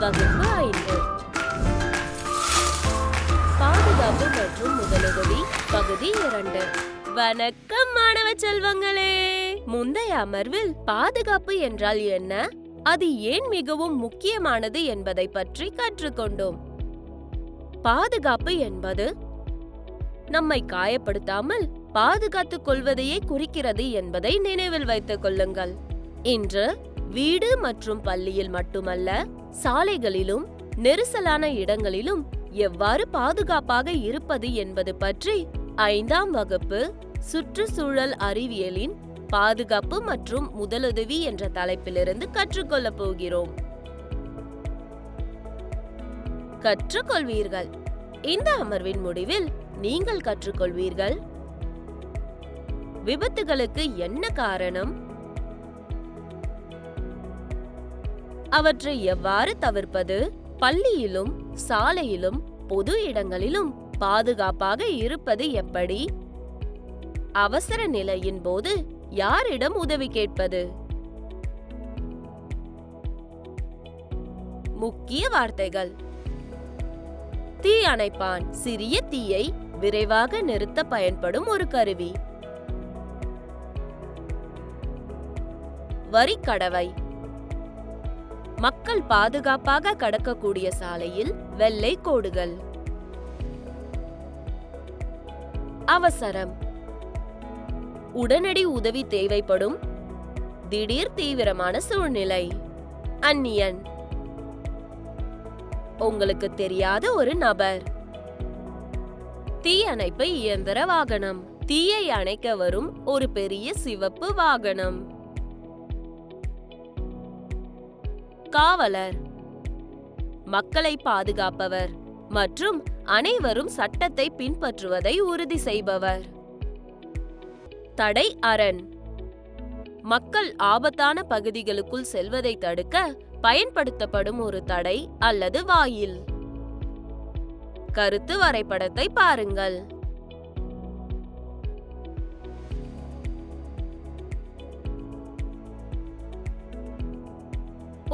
வகுப்பு 5 பாதுகாப்பு மற்றும் முதலுதவி பகுதி 2. வணக்கம் மாணவ செல்வங்களே. முந்தைய அமர்வில் பாதுகாப்பு என்றால் என்ன, அது ஏன் மிகவும் முக்கியமானது என்பதை பற்றி கற்றுக்கொண்டோம். பாதுகாப்பு என்பது நம்மை காயப்படுத்தாமல் பாதுகாத்துக் கொள்வதையே குறிக்கிறது என்பதை நினைவில் வைத்துக் கொள்ளுங்கள். இன்று வீடு மற்றும் பள்ளியில் மட்டுமல்ல, சாலைகளிலும் நெரிசலான இடங்களிலும் எவ்வாறு பாதுகாப்பாக இருப்பது என்பது பற்றி 5ஆம் வகுப்பு சுற்றுச்சூழல் அறிவியலின் பாதுகாப்பு மற்றும் முதலுதவி என்ற தலைப்பிலிருந்து கற்றுக்கொள்ளப் போகிறோம். கற்றுக்கொள்வீர்கள். இந்த அமர்வின் முடிவில் நீங்கள் கற்றுக்கொள்வீர்கள்: விபத்துகளுக்கு என்ன காரணம், அவற்றை எவ்வாறு தவிர்ப்பது, பள்ளியிலும் சாலையிலும் பொது இடங்களிலும் பாதுகாப்பாக இருப்பது எப்படி, அவசர நிலையின் போது யாரிடம் உதவி கேட்பது. முக்கிய வார்த்தைகள்: தீ அணைப்பான் சிறிய தீயை விரைவாக நிறுத்த பயன்படும் ஒரு கருவி. வரிக்கடவை மக்கள் பாதுகாப்பாக கடக்கக்கூடிய சாலையில் வெள்ளை கோடுகள். அவசரம் உடனடி உதவி தேவைப்படும் திடீர் தீவிரமான சூழ்நிலை. அந்நியன் உங்களுக்கு தெரியாத ஒரு நபர். தீயணைப்பு இயந்திர வாகனம் தீயை அணைக்க வரும் ஒரு பெரிய சிவப்பு வாகனம். காவலர் மக்களை பாதுகாப்பவர் மற்றும் அனைவரும் சட்டத்தை பின்பற்றுவதை உறுதி செய்பவர். தடை அரண் மக்கள் ஆபத்தான பகுதிகளுக்குள் செல்வதை தடுக்க பயன்படுத்தப்படும் ஒரு தடை அல்லது வாயில். கருத்து வரைபடத்தை பாருங்கள்.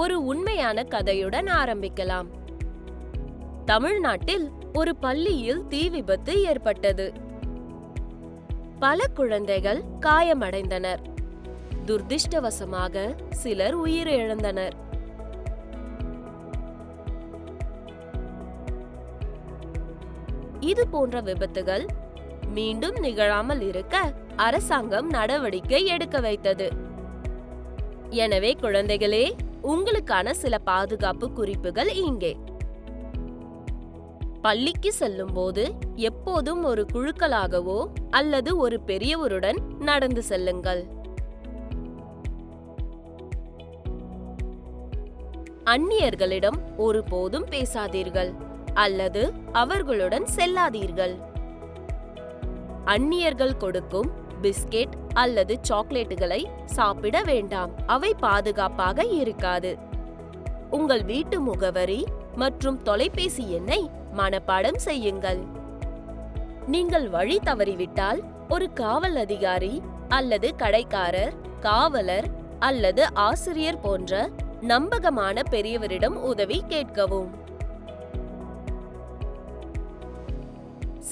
ஒரு உண்மையான கதையுடன் ஆரம்பிக்கலாம். தமிழ்நாட்டில் ஒரு பள்ளியில் தீ விபத்து ஏற்பட்டது. பல குழந்தைகள் காயமடைந்தனர். துரதிர்ஷ்டவசமாக சிலர் உயிரிழந்தனர். இது போன்ற விபத்துகள் மீண்டும் நிகழாமல் இருக்க அரசாங்கம் நடவடிக்கை எடுக்க வைத்தது. எனவே குழந்தைகளே, உங்களுக்கான சில பாதுகாப்பு குறிப்புகள் இங்கே. பள்ளிக்கு செல்லும் போது எப்போதும் ஒரு குழுக்களாகவோ அல்லது ஒரு பெரியவருடன் நடந்து செல்லுங்கள். அந்நியர்களிடம் ஒருபோதும் பேசாதீர்கள் அல்லது அவர்களுடன் செல்லாதீர்கள். அந்நியர்கள் கொடுக்கும் பிஸ்கெட் அல்லது சாக்லேட்டுகளை சாப்பிட வேண்டாம், அவை பாதுகாப்பாக இருக்காது. உங்கள் வீட்டு முகவரி மற்றும் தொலைபேசி எண்ணை மனப்பாடம் செய்யுங்கள். நீங்கள் வழி தவறிவிட்டால் ஒரு காவல் அதிகாரி அல்லது கடைக்காரர், காவலர் அல்லது ஆசிரியர் போன்ற நம்பகமான பெரியவரிடம் உதவி கேட்கவும்.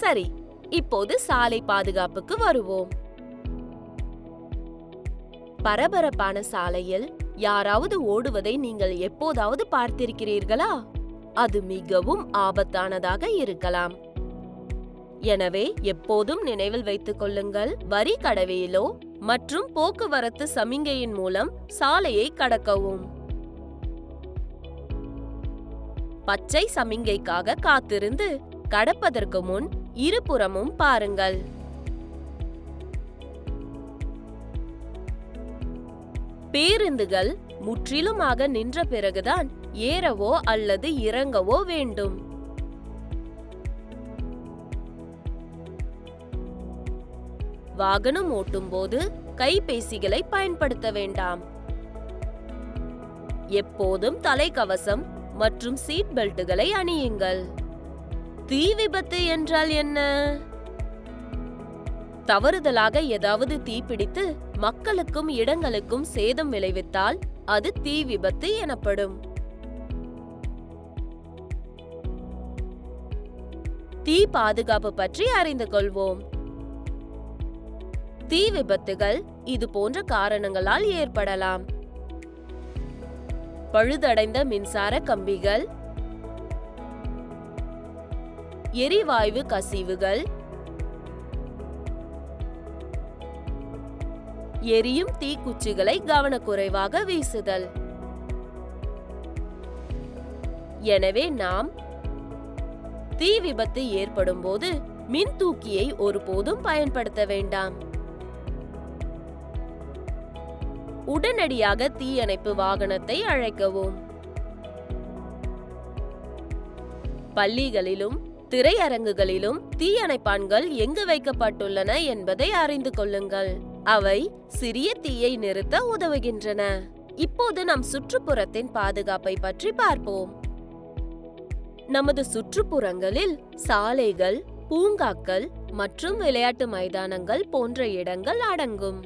சரி, இப்போது சாலை பாதுகாப்புக்கு வருவோம். பரபரப்பான சாலையில் யாராவது ஓடுவதை நீங்கள் எப்போதாவது பார்த்திருக்கிறீர்களா? அது மிகவும் ஆபத்தானதாக இருக்கலாம். எனவே எப்போதும் நினைவில் வைத்துக் கொள்ளுங்கள், வரிக்கடவையிலோ மற்றும் போக்குவரத்து சமிங்கையின் மூலம் சாலையை கடக்கவும். பச்சை சமிங்கைக்காக காத்திருந்து கடப்பதற்கு முன் இருபுறமும் பாருங்கள். பேருந்துகள் முற்றிலுமாக நின்ற பிறகுதான் ஏறவோ அல்லது இறங்கவோ வேண்டும். வாகனம் ஓட்டும் போது கைபேசிகளை பயன்படுத்த வேண்டாம். எப்போதும் தலைக்கவசம் மற்றும் சீட் பெல்ட்டுகளை அணியுங்கள். தீ விபத்து என்றால் என்ன? தவறுதலாக ஏதாவது தீப்பிடித்து மக்களுக்கும் இடங்களுக்கும் சேதம் விளைவித்தால் அது தீ விபத்து எனப்படும். தீ பாதுகாப்பு பற்றி அறிந்து கொள்வோம். தீ விபத்துகள் இது போன்ற காரணங்களால் ஏற்படலாம். பழுதடைந்த மின்சார கம்பிகள், எரிவாயு கசிவுகள், எரியும் தீக்குச்சிகளை கவனக்குறைவாக வீசுதல். எனவே நாம் தீ விபத்து ஏற்படும் போது மின் தூக்கியை ஒருபோதும் பயன்படுத்த வேண்டாம். உடனடியாக தீயணைப்பு வாகனத்தை அழைக்கவும். பள்ளிகளிலும் திரையரங்குகளிலும் தீயணைப்பான்கள் எங்கு வைக்கப்பட்டுள்ளன என்பதை அறிந்து கொள்ளுங்கள். அவை சிறிய தீயை நிறுத்த உதவுகின்றன. இப்போது நம் சுற்றுப்புறத்தின் பாதுகாப்பை பற்றி பார்ப்போம். நமது சுற்றுப்புறங்களில் சாலைகள், பூங்காக்கள் மற்றும் விளையாட்டு மைதானங்கள் போன்ற இடங்கள் அடங்கும்.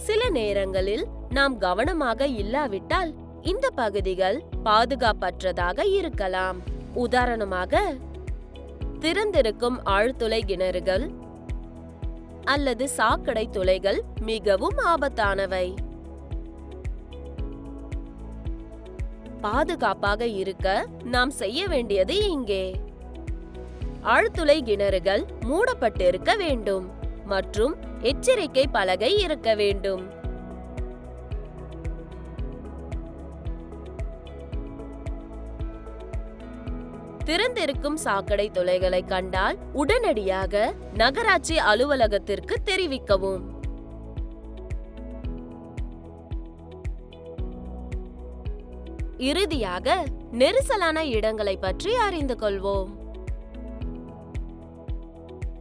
சில நேரங்களில் நாம் கவனமாக இல்லாவிட்டால் இந்த பகுதிகள் பாதுகாப்பற்றதாக இருக்கலாம். உதாரணமாக, திறந்திருக்கும் ஆழ்துளை கிணறுகள் அல்லது சாக்கடை துளைகள் மிகவும் ஆபத்தானவை. பாதுகாப்பாக இருக்க நாம் செய்ய வேண்டியது இங்கே: ஆழ்துளை கிணறுகள் மூடப்பட்டிருக்க வேண்டும் மற்றும் எச்சரிக்கை பலகை இருக்க வேண்டும். திறந்திருக்கும் சாக்கடை துளைகளை கண்டால் உடனடியாக நகராட்சி அலுவலகத்திற்கு தெரிவிக்கவும். இறுதியாக நெரிசலான இடங்களை பற்றி அறிந்து கொள்வோம்.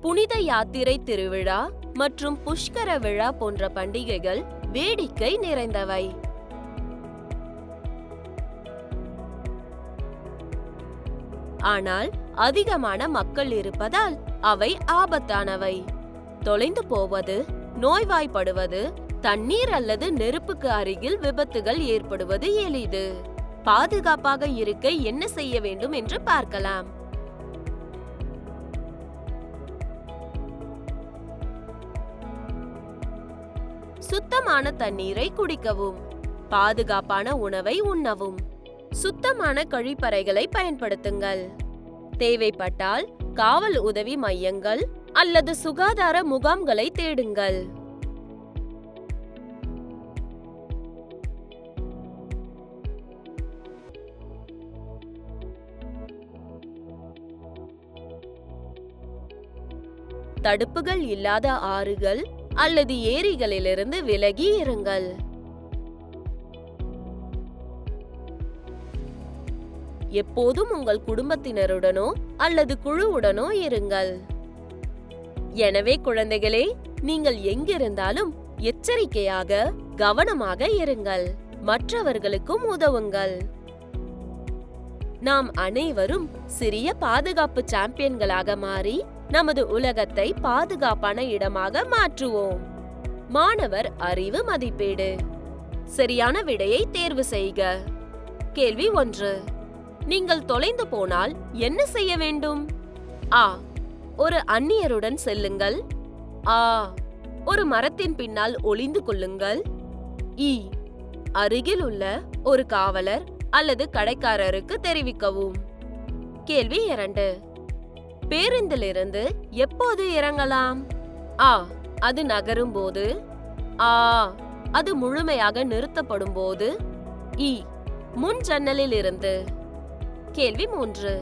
புனித யாத்திரை திருவிழா மற்றும் புஷ்கர விழா போன்ற பண்டிகைகள் வேடிக்கை நிறைந்தவை. ஆனால் அதிகமான மக்கள் இருப்பதால் அவை ஆபத்தானவை. தொலைந்து போவது, நோய்வாய்ப்படுவது, தண்ணீர் அல்லது நெருப்புக்கு அருகில் விபத்துகள் ஏற்படுவது எளிது. பாதுகாப்பாக இருக்க என்ன செய்ய வேண்டும் என்று பார்க்கலாம். சுத்தமான தண்ணீரை குடிக்கவும், பாதுகாப்பான உணவை உண்ணவும், சுத்தமான கழிப்பறைகளை பயன்படுத்துங்கள். தேவைப்பட்டால் காவல் உதவி மையங்கள் அல்லது சுகாதார முகாம்களை தேடுங்கள். தடுப்புகள் இல்லாத ஆறுகள் அல்லது ஏரிகளிலிருந்து விலகி இருங்கள். எப்போதும் உங்கள் குடும்பத்தினருடனோ அல்லது குழுவுடனோ இருங்கள். எனவே குழந்தைகளே, நீங்கள் எங்கிருந்தாலும் எச்சரிக்கையாக, கவனமாக இருங்கள். மற்றவர்களுக்கும் உதவுங்கள். நாம் அனைவரும் சிறிய பாதுகாப்பு சாம்பியன்களாக மாறி நமது உலகத்தை பாதுகாப்பான இடமாக மாற்றுவோம். மாணவர் அறிவு மதிப்பீடு. சரியான விடையை தேர்வு செய்க. கேள்வி 1. நீங்கள் தொலைந்து போனால் என்ன செய்ய வேண்டும்? ஆ. ஒரு அந்நியருடன் செல்லுங்கள். ஆ. ஒரு மரத்தின் பின்னால் ஒளிந்து கொள்ளுங்கள். இ. அருகில் உள்ள ஒரு காவலர் அல்லது கடைக்காரருக்கு தெரிவிக்கவும். கேள்வி 2. பேருந்திலிருந்து எப்போது இறங்கலாம்? ஆ. அது நகரும் போது. ஆ. அது முழுமையாக நிறுத்தப்படும் போது. இ. முன் ஜன்னலில் இருந்து. கேள்வி 3.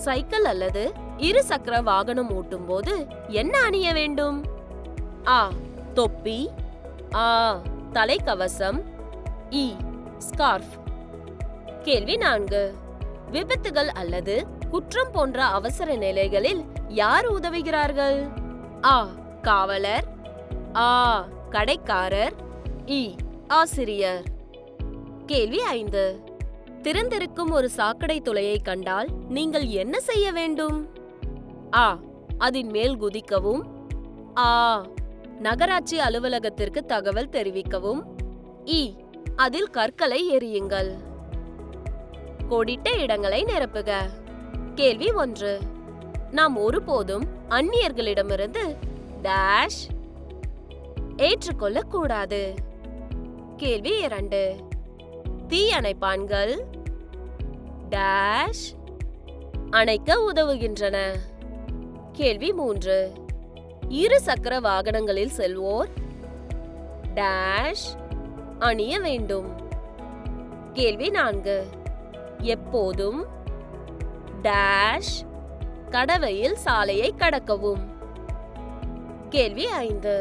சைக்கிள் அல்லது இருசக்கர வாகனம் ஓட்டும் போது என்ன அணிய வேண்டும்? ஆ. தொப்பி. ஆ. தலைக்கவசம். இ. ஸ்கார்ஃப். கேள்வி 4. விபத்துகள் அல்லது குற்றம் போன்ற அவசர நிலைகளில் யார் உதவுகிறார்கள்? ஆ. காவலர். ஆ. கடைக்காரர். இ. ஆசிரியர். கேள்வி 5. திறந்திருக்கும் ஒரு சாக்கடை துளையை கண்டால் நீங்கள் என்ன செய்ய வேண்டும்? ஆ. அதன் மேல் குதிக்கவும். ஆ. நகராட்சி அலுவலகத்திற்கு தகவல் தெரிவிக்கவும். இ. அதில் கற்களை எறியுங்கள். கோடிட்ட இடங்களை நிரப்புக. கேள்வி 1. நாம் ஒருபோதும் அந்நியர்களிடமிருந்து டேஷ் ஏற்றுக்கொள்ளக் கூடாது. கேள்வி 2. தீயணைப்பான்கள் டேஷ் அணைக்க உதவுகின்றன. கேள்வி 3. இரு சக்கர வாகனங்களில் செல்வோர் டேஷ் அணிய வேண்டும். கேள்வி 4. எப்போதும் டேஷ் கடவையில் சாலையை கடக்கவும். கேள்வி 5.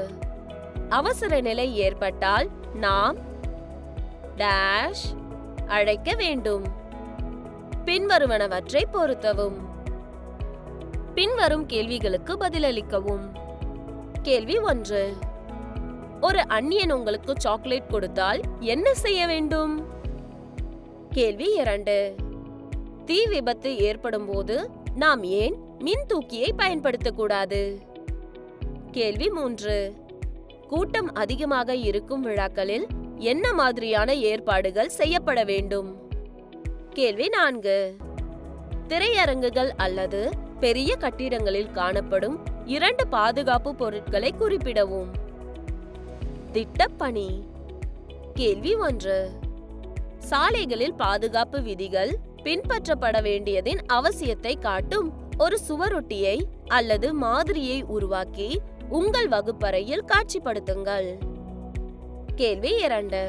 அவசர நிலை ஏற்பட்டால் நாம் டேஷ் அழைக்க வேண்டும். பின்வருவனவற்றை பொருத்தவும். பின்வரும் கேள்விகளுக்கு பதிலளிக்கவும். கேள்வி 1. ஒரு அந்நியன் உங்களுக்கு சாக்லேட் கொடுத்தால் என்ன செய்ய வேண்டும்? கேள்வி 2. தீ விபத்து ஏற்படும் போது நாம் ஏன் மின் தூக்கியை பயன்படுத்தக்கூடாது? கேள்வி 3. கூட்டம் அதிகமாக இருக்கும் விழாக்களில் என்ன மாதிரியான ஏற்பாடுகள் செய்யப்பட வேண்டும்? கேள்வி 4. திரையரங்குகள் அல்லது பெரிய கட்டிடங்களில் காணப்படும் 2 பாதுகாப்பு பொருட்களை குறிப்பிடவும். திட்டப்பணி. கேள்வி 1. சாலைகளில் பாதுகாப்பு விதிகள் பின்பற்றப்பட வேண்டியதின் அவசியத்தை காட்டும் ஒரு சுவரொட்டியை அல்லது மாதிரியை உருவாக்கி உங்கள் வகுப்பறையில் காட்சிப்படுத்துங்கள். கேள்வி 2.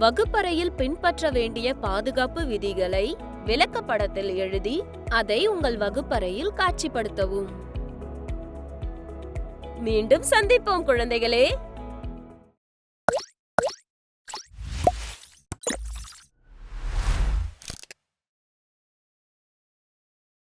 வகுப்பறையில் பின்பற்ற வேண்டிய பாதுகாப்பு விதிகளை விளக்கப்படத்தில் எழுதி அதை உங்கள் வகுப்பறையில் காட்சிப்படுத்தவும். மீண்டும் சந்திப்போம் குழந்தைகளே.